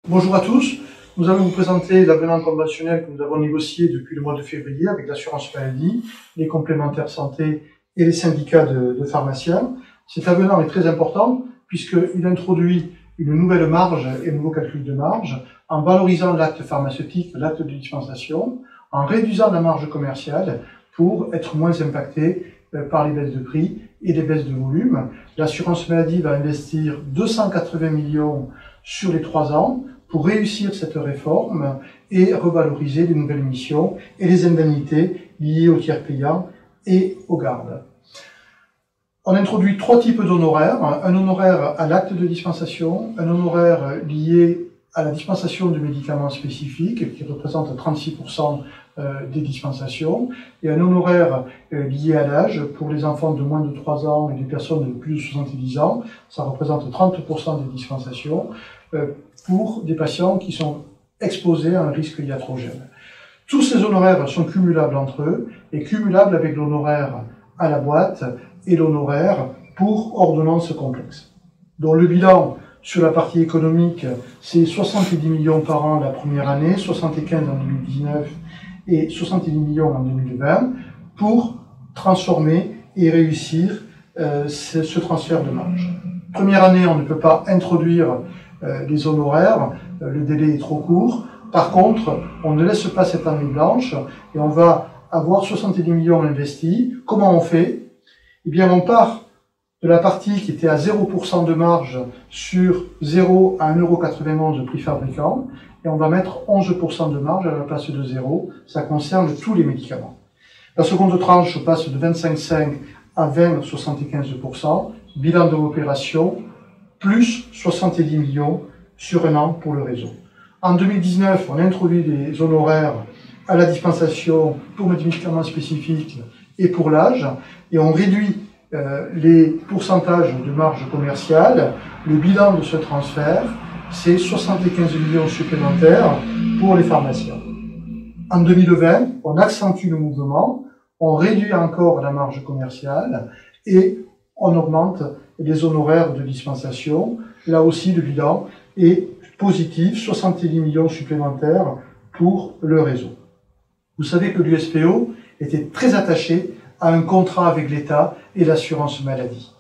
Bonjour à tous, nous allons vous présenter l'avenant conventionnel que nous avons négocié depuis le mois de février avec l'assurance maladie, les complémentaires santé et les syndicats de pharmaciens. Cet avenant est très important puisqu'il introduit une nouvelle marge et un nouveau calcul de marge en valorisant l'acte pharmaceutique, l'acte de dispensation, en réduisant la marge commerciale pour être moins impacté par les baisses de prix et les baisses de volume. L'assurance maladie va investir 280 millions sur les 3 ans pour réussir cette réforme et revaloriser les nouvelles missions et les indemnités liées aux tiers payants et aux gardes. On introduit 3 types d'honoraires. Un honoraire à l'acte de dispensation, un honoraire lié à la dispensation de médicaments spécifiques qui représente 36% des dispensations, et un honoraire lié à l'âge pour les enfants de moins de 3 ans et les personnes de plus de 70 ans. Ça représente 30% des dispensations pour des patients qui sont exposés à un risque iatrogène. Tous ces honoraires sont cumulables entre eux et cumulables avec l'honoraire à la boîte et l'honoraire pour ordonnance complexe. Donc le bilan sur la partie économique, c'est 70 millions par an la première année, 75 en 2019 et 70 millions en 2020 pour transformer et réussir ce transfert de marge. Première année, on ne peut pas introduire les honoraires, le délai est trop court. Par contre, on ne laisse pas cette année blanche et on va avoir 70 millions investis. Comment on fait? Eh bien, on part de la partie qui était à 0% de marge sur 0 à 1,91 € prix fabricant et on va mettre 11% de marge à la place de 0. Ça concerne tous les médicaments. La seconde tranche passe de 25,5 à 20,75%. Bilan de l'opération, plus 70 millions sur un an pour le réseau. En 2019, on introduit des honoraires à la dispensation pour médicaments spécifiques et pour l'âge, et on réduit les pourcentages de marge commerciale. Le bilan de ce transfert, c'est 75 millions supplémentaires pour les pharmaciens. En 2020, on accentue le mouvement, on réduit encore la marge commerciale et on augmente les honoraires de dispensation. Là aussi, le bilan est positif, 70 millions supplémentaires pour le réseau. Vous savez que l'USPO était très attaché à un contrat avec l'État et l'assurance maladie.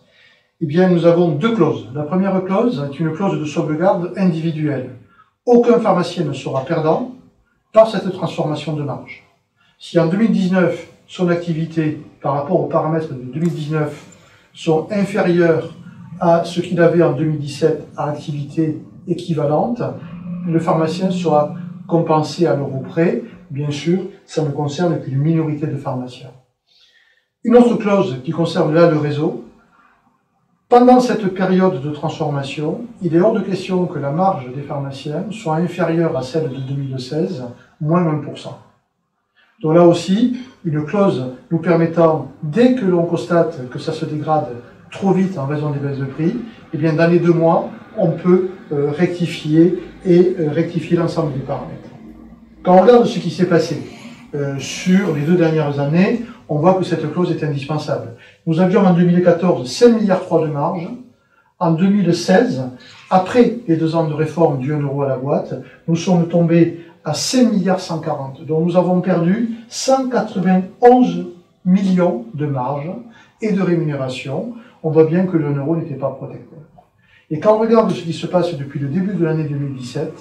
Eh bien, nous avons 2 clauses. La première clause est une clause de sauvegarde individuelle. Aucun pharmacien ne sera perdant par cette transformation de marge. Si en 2019, son activité par rapport aux paramètres de 2019 sont inférieurs à ce qu'il avait en 2017 à activité équivalente, le pharmacien sera compensé à l'euro près. Bien sûr, ça ne concerne qu'une minorité de pharmaciens. Une autre clause qui concerne là le réseau. Pendant cette période de transformation, il est hors de question que la marge des pharmaciens soit inférieure à celle de 2016, moins 1%. Donc là aussi, une clause nous permettant, dès que l'on constate que ça se dégrade trop vite en raison des baisses de prix, eh bien dans les 2 mois, on peut rectifier l'ensemble des paramètres. Quand on regarde ce qui s'est passé sur les 2 dernières années, on voit que cette clause est indispensable. Nous avions en 2014 5,3 milliards de marge. En 2016, après les 2 ans de réforme du 1 € à la boîte, nous sommes tombés à 5,140 milliards. Donc nous avons perdu 191 millions de marge et de rémunération. On voit bien que le 1 € n'était pas protecteur. Et quand on regarde ce qui se passe depuis le début de l'année 2017,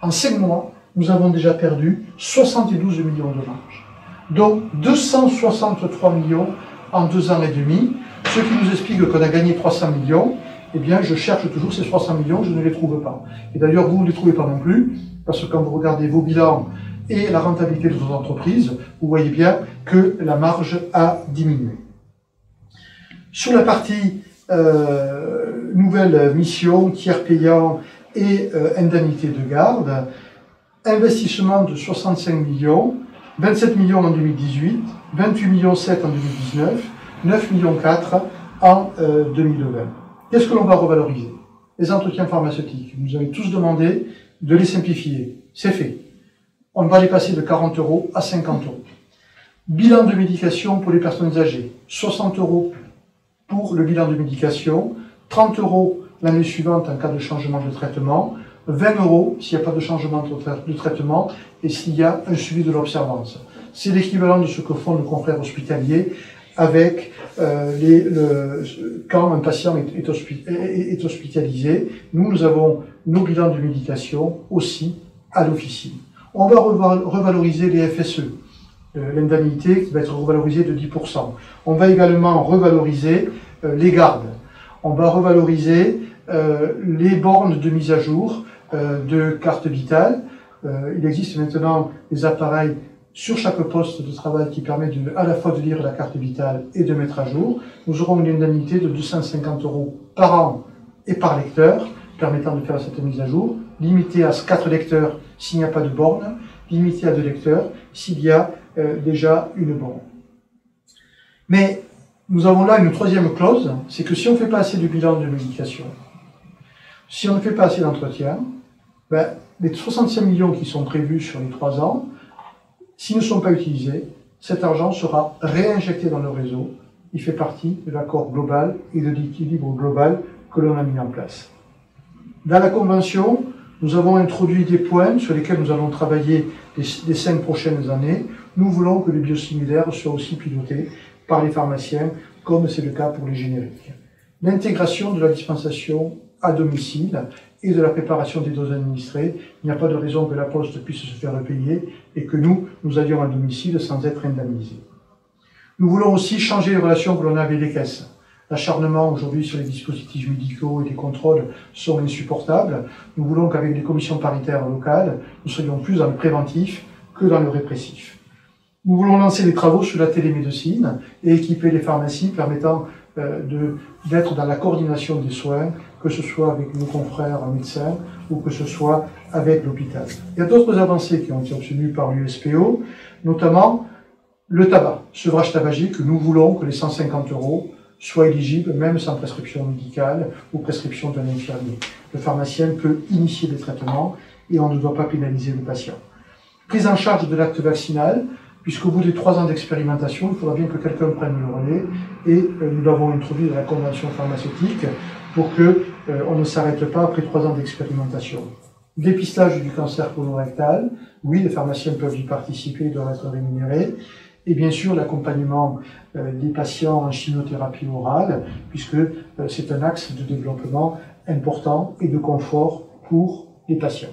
en 5 mois, nous avons déjà perdu 72 millions de marge. Donc 263 millions en 2 ans et demi, ce qui nous explique qu'on a gagné 300 millions. Eh bien, je cherche toujours ces 300 millions, je ne les trouve pas. Et d'ailleurs, vous ne les trouvez pas non plus, parce que quand vous regardez vos bilans et la rentabilité de vos entreprises, vous voyez bien que la marge a diminué. Sur la partie nouvelle mission, tiers payant et indemnité de garde, investissement de 65 millions, 27 millions en 2018, 28 millions 7 en 2019, 9 millions 4 en 2020. Qu'est-ce que l'on va revaloriser? Les entretiens pharmaceutiques. Vous avez tous demandé de les simplifier. C'est fait. On va les passer de 40 € à 50 €. Bilan de médication pour les personnes âgées. 60 € pour le bilan de médication, 30 € l'année suivante en cas de changement de traitement, 20 € s'il n'y a pas de changement de traitement et s'il y a un suivi de l'observance. C'est l'équivalent de ce que font nos confrères hospitaliers avec quand un patient est hospitalisé. Nous avons nos bilans de médication aussi à l'officine. On va revaloriser les FSE, l'indemnité qui va être revalorisée de 10%. On va également revaloriser les gardes. On va revaloriser les bornes de mise à jour de carte vitale. Il existe maintenant des appareils sur chaque poste de travail qui permet à la fois de lire la carte vitale et de mettre à jour. Nous aurons une indemnité de 250 € par an et par lecteur, permettant de faire cette mise à jour, limitée à 4 lecteurs s'il n'y a pas de borne, limitée à 2 lecteurs s'il y a déjà une borne. Mais nous avons là une troisième clause, c'est que si on ne fait pas assez de bilan de médication, si on ne fait pas assez d'entretien, les 65 millions qui sont prévus sur les 3 ans, s'ils ne sont pas utilisés, cet argent sera réinjecté dans le réseau. Il fait partie de l'accord global et de l'équilibre global que l'on a mis en place. Dans la Convention, nous avons introduit des points sur lesquels nous allons travailler les 5 prochaines années. Nous voulons que les biosimilaires soient aussi pilotés par les pharmaciens, comme c'est le cas pour les génériques. L'intégration de la dispensation à domicile et de la préparation des doses administrées, il n'y a pas de raison que la Poste puisse se faire payer et que nous allions à domicile sans être indemnisés. Nous voulons aussi changer les relations que l'on a avec les caisses. L'acharnement aujourd'hui sur les dispositifs médicaux et les contrôles sont insupportables. Nous voulons qu'avec les commissions paritaires locales, nous soyons plus dans le préventif que dans le répressif. Nous voulons lancer des travaux sur la télémédecine et équiper les pharmacies permettant d'être dans la coordination des soins, que ce soit avec nos confrères médecins ou que ce soit avec l'hôpital. Il y a d'autres avancées qui ont été obtenues par l'USPO, notamment le tabac, sevrage tabagique, que nous voulons que les 150 € soient éligibles, même sans prescription médicale ou prescription d'un infirmier. Le pharmacien peut initier des traitements et on ne doit pas pénaliser le patient. Prise en charge de l'acte vaccinal, puisqu'au bout des 3 ans d'expérimentation, il faudra bien que quelqu'un prenne le relais, et nous l'avons introduit dans la convention pharmaceutique pour qu'on ne s'arrête pas après 3 ans d'expérimentation. Dépistage du cancer colorectal, oui, les pharmaciens peuvent y participer, ils doivent être rémunérés, et bien sûr l'accompagnement des patients en chimiothérapie orale, puisque c'est un axe de développement important et de confort pour les patients.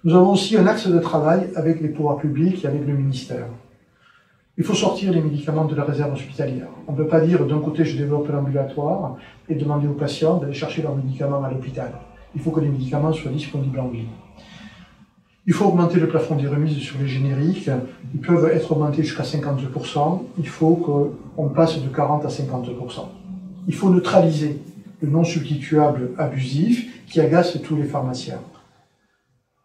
Nous avons aussi un axe de travail avec les pouvoirs publics et avec le ministère. Il faut sortir les médicaments de la réserve hospitalière. On ne peut pas dire d'un côté je développe l'ambulatoire et demander aux patients d'aller chercher leurs médicaments à l'hôpital. Il faut que les médicaments soient disponibles en ville. Il faut augmenter le plafond des remises sur les génériques. Ils peuvent être augmentés jusqu'à 50%. Il faut qu'on passe de 40 à 50%. Il faut neutraliser le non substituable abusif qui agace tous les pharmaciens.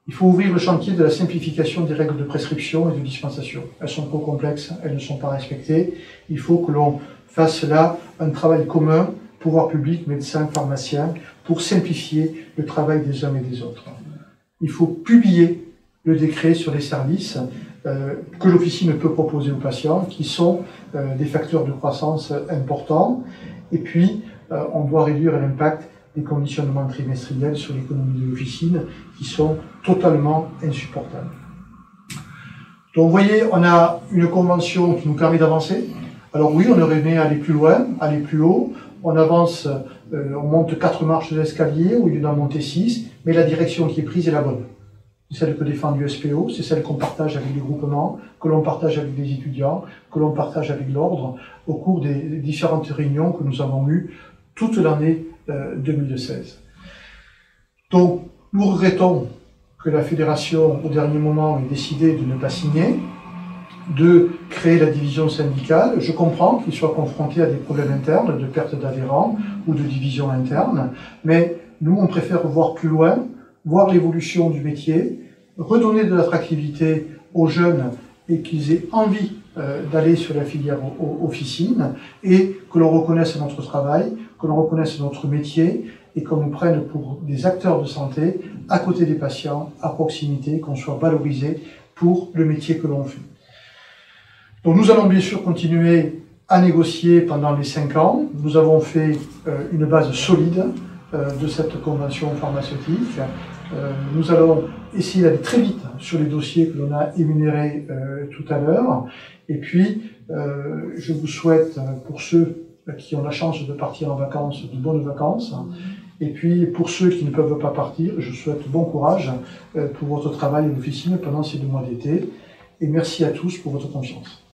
Il faut ouvrir le chantier de la simplification des règles de prescription et de dispensation. Elles sont trop complexes, elles ne sont pas respectées. Il faut que l'on fasse là un travail commun, pouvoir public, médecins, pharmaciens, pour simplifier le travail des uns et des autres. Il faut publier le décret sur les services que l'officine peut proposer aux patients, qui sont des facteurs de croissance importants. Et puis, on doit réduire l'impact des conditionnements trimestriels sur l'économie de l'officine qui sont totalement insupportables. Donc vous voyez, on a une convention qui nous permet d'avancer. Alors oui, on aurait aimé aller plus loin, aller plus haut. On avance, on monte 4 marches d'escalier au lieu d'en monter 6, mais la direction qui est prise est la bonne. C'est celle que défend l'USPO, c'est celle qu'on partage avec les groupements, que l'on partage avec les étudiants, que l'on partage avec l'ordre au cours des différentes réunions que nous avons eues toute l'année 2016. Donc, nous regrettons que la fédération, au dernier moment, ait décidé de ne pas signer, de créer la division syndicale. Je comprends qu'il soit confronté à des problèmes internes, de perte d'adhérents ou de division interne, mais nous, on préfère voir plus loin, voir l'évolution du métier, redonner de l'attractivité aux jeunes et qu'ils aient envie d'aller sur la filière officine et que l'on reconnaisse notre travail, que l'on reconnaisse notre métier et qu'on nous prenne pour des acteurs de santé à côté des patients, à proximité, qu'on soit valorisé pour le métier que l'on fait. Donc nous allons bien sûr continuer à négocier pendant les 5 ans. Nous avons fait une base solide de cette convention pharmaceutique Nous allons essayer d'aller très vite sur les dossiers que l'on a énumérés tout à l'heure. Et puis, je vous souhaite, pour ceux qui ont la chance de partir en vacances, de bonnes vacances. Et puis, pour ceux qui ne peuvent pas partir, je souhaite bon courage pour votre travail à l'officine pendant ces 2 mois d'été. Et merci à tous pour votre confiance.